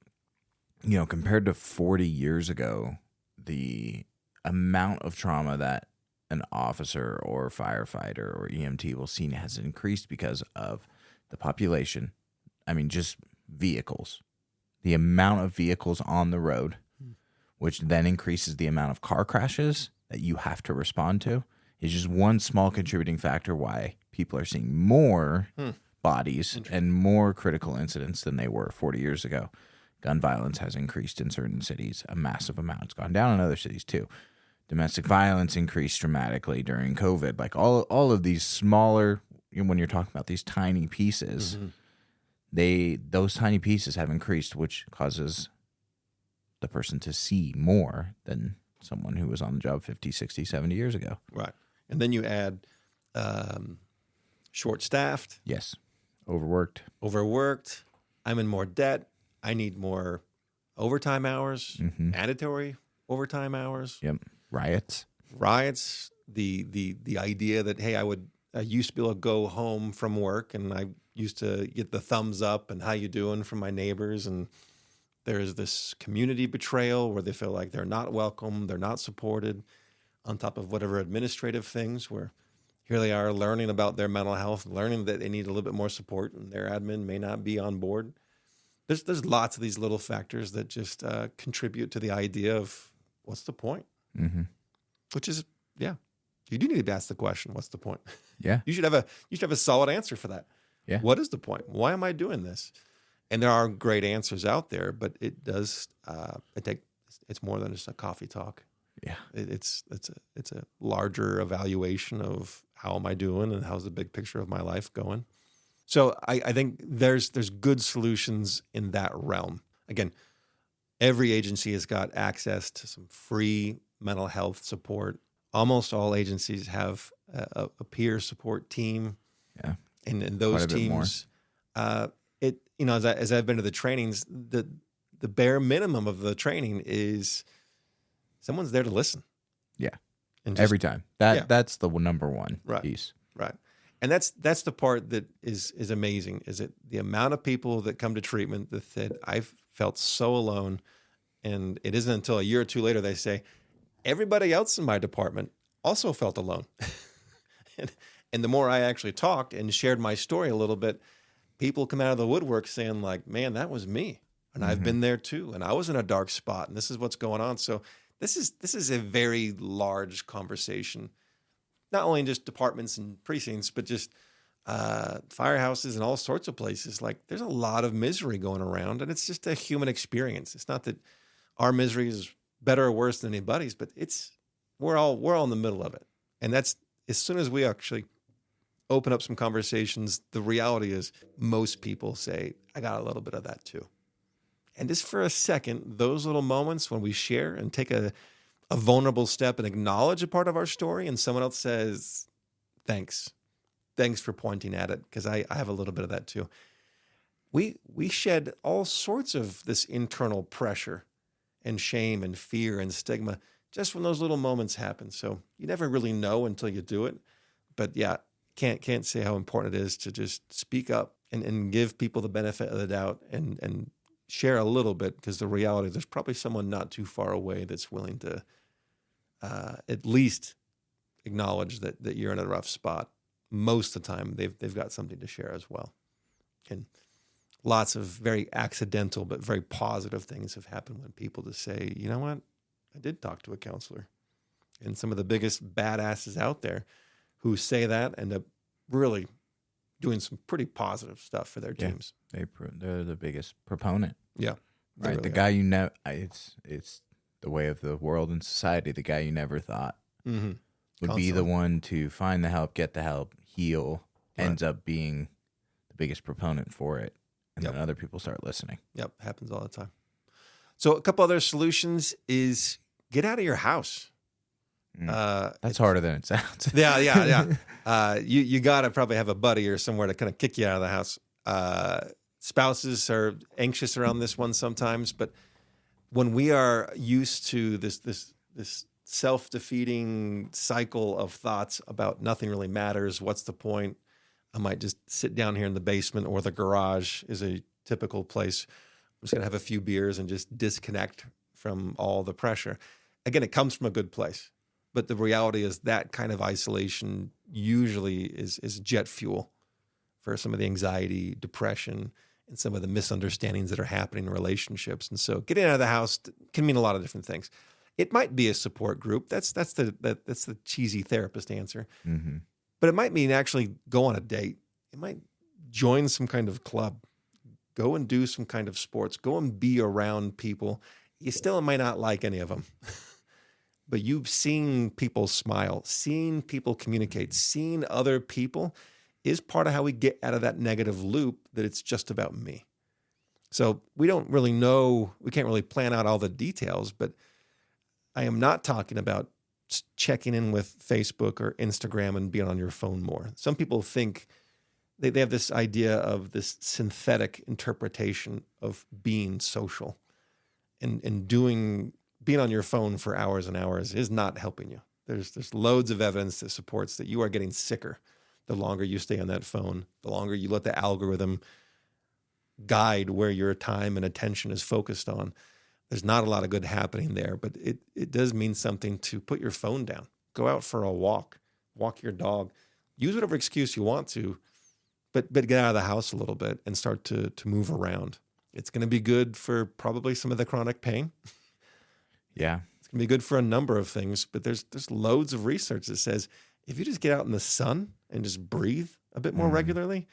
compared to 40 years ago, the amount of trauma that an officer or firefighter or EMT will see has increased because of the population. I mean, just vehicles. The amount of vehicles on the road, which then increases the amount of car crashes that you have to respond to, is just one small contributing factor why people are seeing more bodies and more critical incidents than they were 40 years ago. Gun violence has increased in certain cities a massive amount. It's gone down in other cities too. Domestic violence increased dramatically during COVID. Like all of these smaller, when you're talking about these tiny pieces, those tiny pieces have increased, which causes the person to see more than someone who was on the job 50, 60, 70 years ago. Right. And then you add short-staffed. Yes. Overworked. I'm in more debt. I need more overtime hours, mandatory overtime hours. Yep. Riots. The idea that, hey, I used to be able to go home from work and I used to get the thumbs up and how you doing from my neighbors. And there's this community betrayal where they feel like they're not welcome, they're not supported, on top of whatever administrative things where here they are learning about their mental health, learning that they need a little bit more support and their admin may not be on board. There's lots of these little factors that just contribute to the idea of what's the point? Which is, you do need to ask the question, what's the point? Yeah. You should have a solid answer for that. Yeah. What is the point? Why am I doing this? And there are great answers out there, but it does it's more than just a coffee talk. Yeah. It's a larger evaluation of how am I doing and how's the big picture of my life going. So I think there's good solutions in that realm. Again, every agency has got access to some free mental health support. Almost all agencies have a peer support team. Yeah. And those teams, as I've been to the trainings, the bare minimum of the training is someone's there to listen. Yeah. And every time. That's the number one piece. Right. And that's the part that is amazing, is that the amount of people that come to treatment that said, I've felt so alone. And it isn't until a year or two later they say, everybody else in my department also felt alone. and the more I actually talked and shared my story a little bit, people come out of the woodwork saying like, man, that was me. And I've been there too. And I was in a dark spot and this is what's going on. So this is a very large conversation, not only in just departments and precincts, but just firehouses and all sorts of places. Like there's a lot of misery going around and it's just a human experience. It's not that our misery is better or worse than anybody's, but we're all in the middle of it. And that's, as soon as we actually open up some conversations, the reality is most people say, I got a little bit of that too. And just for a second, those little moments when we share and take a vulnerable step and acknowledge a part of our story and someone else says, thanks for pointing at it, because I have a little bit of that too. We shed all sorts of this internal pressure and shame and fear and stigma just when those little moments happen. So you never really know until you do it. But yeah, can't say how important it is to just speak up and give people the benefit of the doubt and share a little bit, because the reality is there's probably someone not too far away that's willing to at least acknowledge that you're in a rough spot. Most of the time they've got something to share as well. And lots of very accidental but very positive things have happened when people just say, you know what, I did talk to a counselor. And some of the biggest badasses out there who say that end up really doing some pretty positive stuff for their teams. They're the biggest proponent. Yeah. Right. Really the guy you know, it's the way of the world and society. The guy you never thought would be the one to find the help, get the help, heal, ends up being the biggest proponent for it. And then other people start listening. Yep. Happens all the time. So a couple other solutions is get out of your house. That's harder than it sounds. Yeah. You got to probably have a buddy or somewhere to kind of kick you out of the house. Spouses are anxious around this one sometimes, but when we are used to this self-defeating cycle of thoughts about nothing really matters. What's the point? I might just sit down here in the basement, or the garage is a typical place. I'm just going to have a few beers and just disconnect from all the pressure. Again, it comes from a good place. But the reality is that kind of isolation usually is jet fuel for some of the anxiety, depression, and some of the misunderstandings that are happening in relationships. And so getting out of the house can mean a lot of different things. It might be a support group. That's the cheesy therapist answer. Mm-hmm. But it might mean actually go on a date. It might join some kind of club. Go and do some kind of sports. Go and be around people. You still might not like any of them. But you've seen people smile, seeing people communicate, seeing other people is part of how we get out of that negative loop that it's just about me. So we don't really know, we can't really plan out all the details, but I am not talking about checking in with Facebook or Instagram and being on your phone more. Some people think they have this idea of this synthetic interpretation of being social and being on your phone for hours and hours is not helping you. There's loads of evidence that supports that you are getting sicker the longer you stay on that phone, the longer you let the algorithm guide where your time and attention is focused on. There's not a lot of good happening there, but it does mean something to put your phone down. Go out for a walk your dog, use whatever excuse you want to, but get out of the house a little bit and start to move around. It's going to be good for probably some of the chronic pain. Yeah. It's going to be good for a number of things, but there's loads of research that says if you just get out in the sun and just breathe a bit more regularly,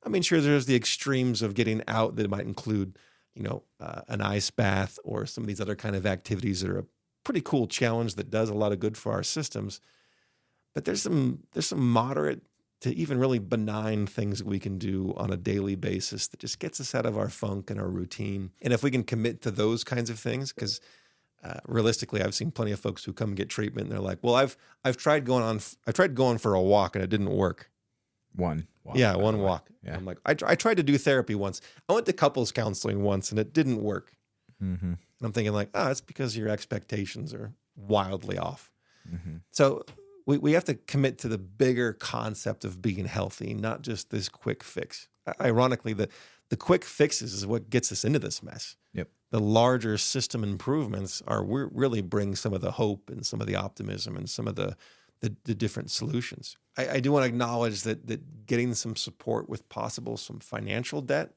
I mean, sure, there's the extremes of getting out that might include, an ice bath or some of these other kind of activities that are a pretty cool challenge that does a lot of good for our systems. But there's some moderate to even really benign things that we can do on a daily basis that just gets us out of our funk and our routine. And if we can commit to those kinds of things, because realistically, I've seen plenty of folks who come and get treatment and they're like, well, I've tried going for a walk and it didn't work. One walk. Yeah, one walk. Yeah. I'm like, I tried to do therapy once. I went to couples counseling once and it didn't work. Mm-hmm. And I'm thinking like, it's because your expectations are wildly off. Mm-hmm. So we have to commit to the bigger concept of being healthy, not just this quick fix. Ironically, the quick fixes is what gets us into this mess. Yep. The larger system improvements really bring some of the hope and some of the optimism and some of the different solutions. I do want to acknowledge that getting some support with some financial debt.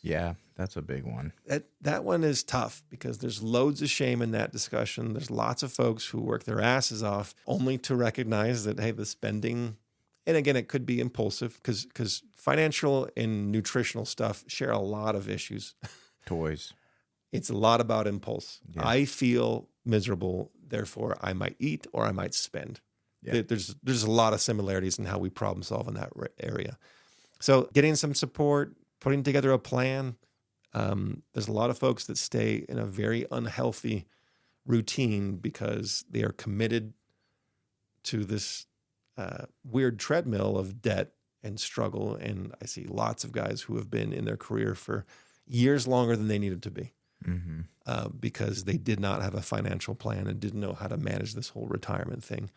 Yeah, that's a big one. That one is tough because there's loads of shame in that discussion. There's lots of folks who work their asses off only to recognize that, hey, the spending, and again, it could be impulsive because financial and nutritional stuff share a lot of issues. Toys. It's a lot about impulse. Yeah. I feel miserable, therefore I might eat or I might spend. Yeah. There's a lot of similarities in how we problem solve in that area. So getting some support, putting together a plan. There's a lot of folks that stay in a very unhealthy routine because they are committed to this weird treadmill of debt and struggle. And I see lots of guys who have been in their career for years longer than they needed to be. Mm-hmm. Because they did not have a financial plan and didn't know how to manage this whole retirement thing.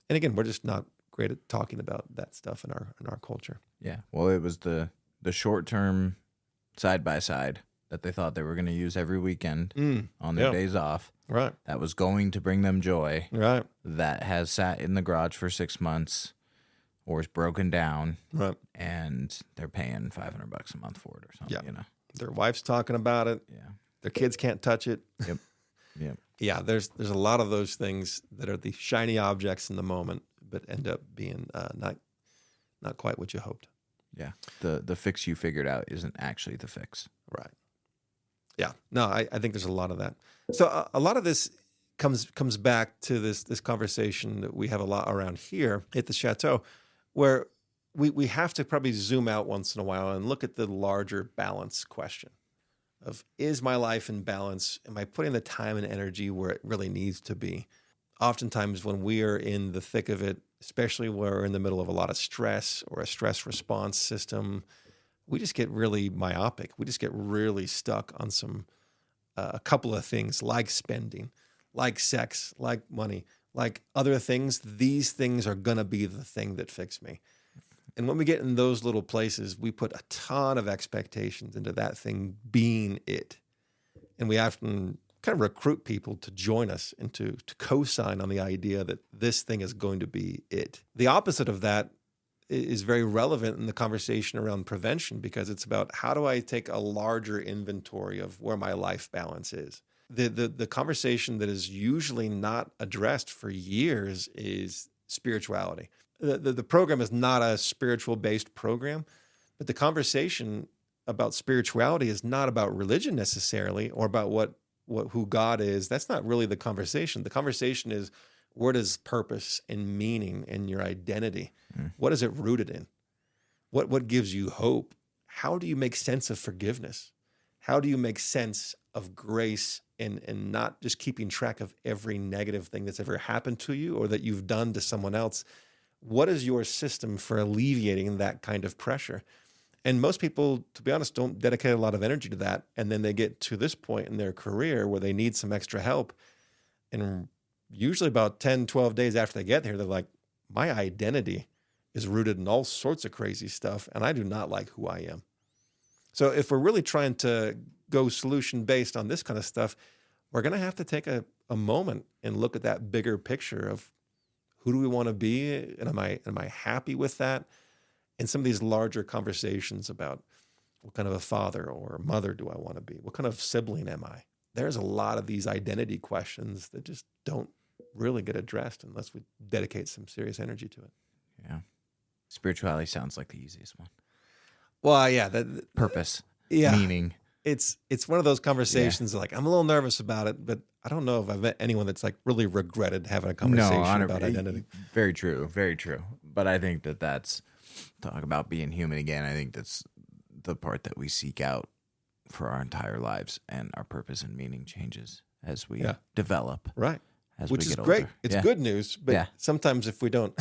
And again, we're just not great at talking about that stuff in our culture. Yeah. Well, it was the short-term side-by-side that they thought they were going to use every weekend on their days off. Right. That was going to bring them joy. Right. That has sat in the garage for 6 months or is broken down. Right. And they're paying $500 a month for it or something, Their wife's talking about it. Yeah. Their kids can't touch it. Yep. Yep. Yeah, there's a lot of those things that are the shiny objects in the moment, but end up being not quite what you hoped. Yeah, the fix you figured out isn't actually the fix. Right. Yeah. No, I think there's a lot of that. So a lot of this comes back to this conversation that we have a lot around here at the Chateau, where we have to probably zoom out once in a while and look at the larger balance question. Of, is my life in balance? Am I putting the time and energy where it really needs to be? Oftentimes when we are in the thick of it, especially where we're in the middle of a lot of stress or a stress response system, we just get really myopic. We just get really stuck on a couple of things like spending, like sex, like money. like other things, these things are going to be the thing that fix me. And when we get in those little places, we put a ton of expectations into that thing being it. And we often kind of recruit people to join us and to co-sign on the idea that this thing is going to be it. The opposite of that is very relevant in the conversation around prevention, because it's about how do I take a larger inventory of where my life balance is. The conversation that is usually not addressed for years is spirituality. The program is not a spiritual-based program, but the conversation about spirituality is not about religion necessarily, or about who God is. That's not really the conversation. The conversation is, where does purpose and meaning and your identity, what is it rooted in? What gives you hope? How do you make sense of forgiveness? How do you make sense of grace and not just keeping track of every negative thing that's ever happened to you or that you've done to someone else? What is your system for alleviating that kind of pressure? And most people, to be honest, don't dedicate a lot of energy to that. And then they get to this point in their career where they need some extra help. And usually about 10, 12 days after they get here, they're like, my identity is rooted in all sorts of crazy stuff, and I do not like who I am. So if we're really trying to go solution-based on this kind of stuff, we're going to have to take a moment and look at that bigger picture of who do we want to be, and am I happy with that? And some of these larger conversations about what kind of a father or mother do I want to be? What kind of sibling am I? There's a lot of these identity questions that just don't really get addressed unless we dedicate some serious energy to it. Yeah. Spirituality sounds like the easiest one. Well, yeah. Purpose, yeah. meaning. It's one of those conversations like, I'm a little nervous about it, but I don't know if I've met anyone that's like really regretted having a conversation about identity. Very true. Very true. But I think that's talk about being human again. I think that's the part that we seek out for our entire lives, and our purpose and meaning changes as we develop. Right. As Which we is get great. older. It's good news, but sometimes if we don't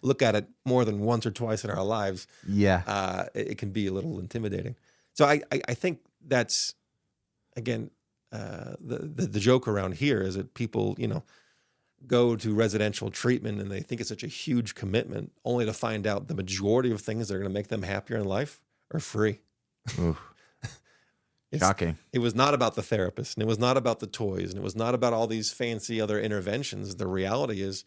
look at it more than once or twice in our lives, it can be a little intimidating. So I think that's, again, the joke around here is that people, go to residential treatment and they think it's such a huge commitment, only to find out the majority of things that are going to make them happier in life are free. Shocking. It was not about the therapist, and it was not about the toys, and it was not about all these fancy other interventions. The reality is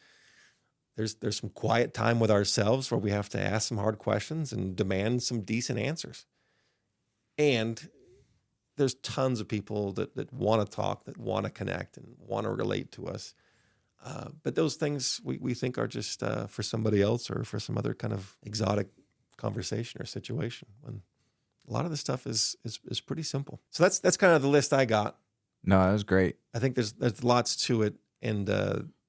there's some quiet time with ourselves where we have to ask some hard questions and demand some decent answers. And there's tons of people that want to talk, that want to connect, and want to relate to us. But those things we think are just for somebody else or for some other kind of exotic conversation or situation, when a lot of the stuff is pretty simple. So that's kind of the list I got. No, that was great. I think there's lots to it. And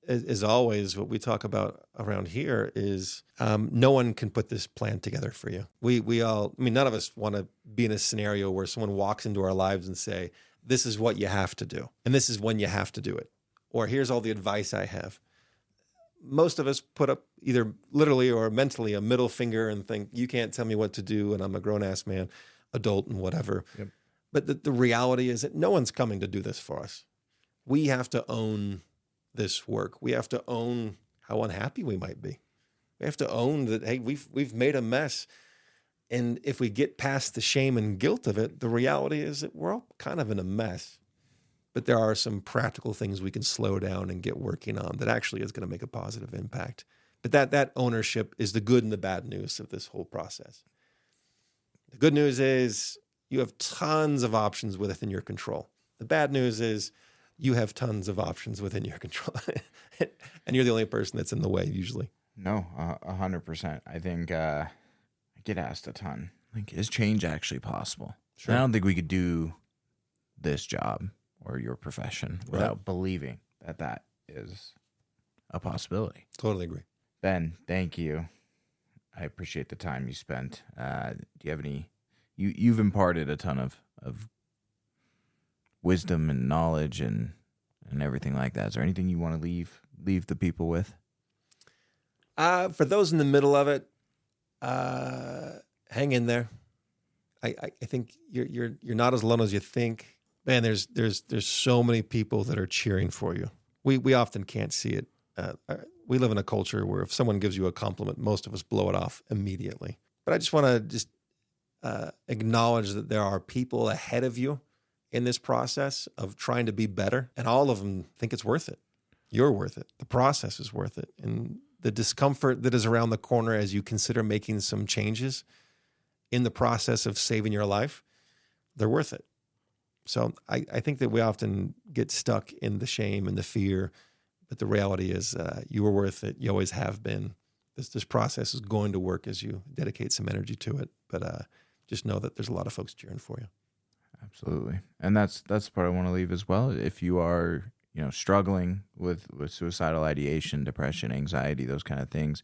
as always, what we talk about around here is no one can put this plan together for you. We all, none of us want to be in a scenario where someone walks into our lives and say, this is what you have to do, and this is when you have to do it, or here's all the advice I have. Most of us put up either literally or mentally a middle finger and think, you can't tell me what to do, and I'm a grown-ass man, adult and whatever. Yep. But the reality is that no one's coming to do this for us. We have to own this work. We have to own how unhappy we might be. We have to own that, hey, we've made a mess. And if we get past the shame and guilt of it, the reality is that we're all kind of in a mess. But there are some practical things we can slow down and get working on that actually is going to make a positive impact. But that ownership is the good and the bad news of this whole process. The good news is you have tons of options within your control. The bad news is you have tons of options within your control. And you're the only person that's in the way usually. No, 100%. I think I get asked a ton, like, is change actually possible? Sure. I don't think we could do this job or your profession without believing that is a possibility. Totally agree. Ben, thank you. I appreciate the time you spent. Do you have any, you've imparted a ton of wisdom and knowledge and everything like that. Is there anything you want to leave the people with? For those in the middle of it, hang in there. I think you're not as alone as you think. Man, there's so many people that are cheering for you. We often can't see it. we live in a culture where if someone gives you a compliment, most of us blow it off immediately. But I just want to acknowledge that there are people ahead of you in this process of trying to be better, and all of them think it's worth it. You're worth it. The process is worth it. And the discomfort that is around the corner as you consider making some changes in the process of saving your life, they're worth it. So I think that we often get stuck in the shame and the fear, but the reality is you were worth it. You always have been. This process is going to work as you dedicate some energy to it. But just know that there's a lot of folks cheering for you. Absolutely. And that's the part I want to leave as well. If you are, struggling with suicidal ideation, depression, anxiety, those kind of things,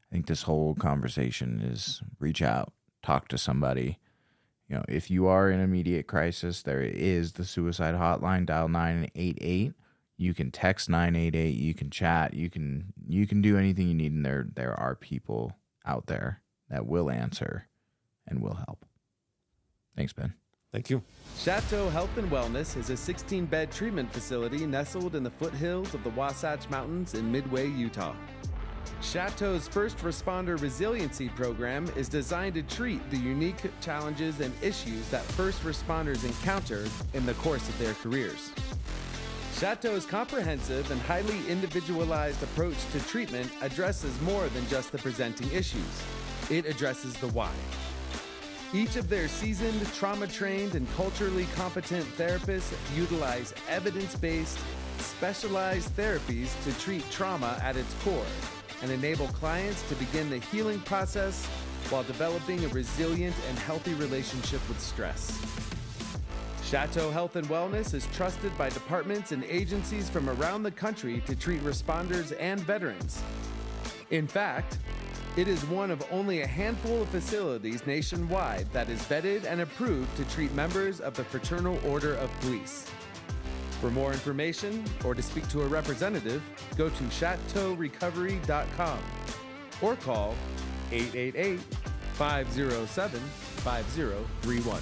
I think this whole conversation is reach out, talk to somebody. If you are in immediate crisis, there is the suicide hotline, dial 988. You can text 988, you can chat, you can do anything you need, and there are people out there that will answer and will help. Thanks, Ben. Thank you. Chateau Health and Wellness is a 16-bed treatment facility nestled in the foothills of the Wasatch Mountains in Midway, Utah. Chateau's first responder resiliency program is designed to treat the unique challenges and issues that first responders encounter in the course of their careers. Chateau's comprehensive and highly individualized approach to treatment addresses more than just the presenting issues. It addresses the why. Each of their seasoned, trauma-trained, and culturally competent therapists utilize evidence-based, specialized therapies to treat trauma at its core and enable clients to begin the healing process while developing a resilient and healthy relationship with stress. Chateau Health and Wellness is trusted by departments and agencies from around the country to treat responders and veterans. In fact, it is one of only a handful of facilities nationwide that is vetted and approved to treat members of the Fraternal Order of Police. For more information or to speak to a representative, go to chateaurecovery.com or call 888-507-5031.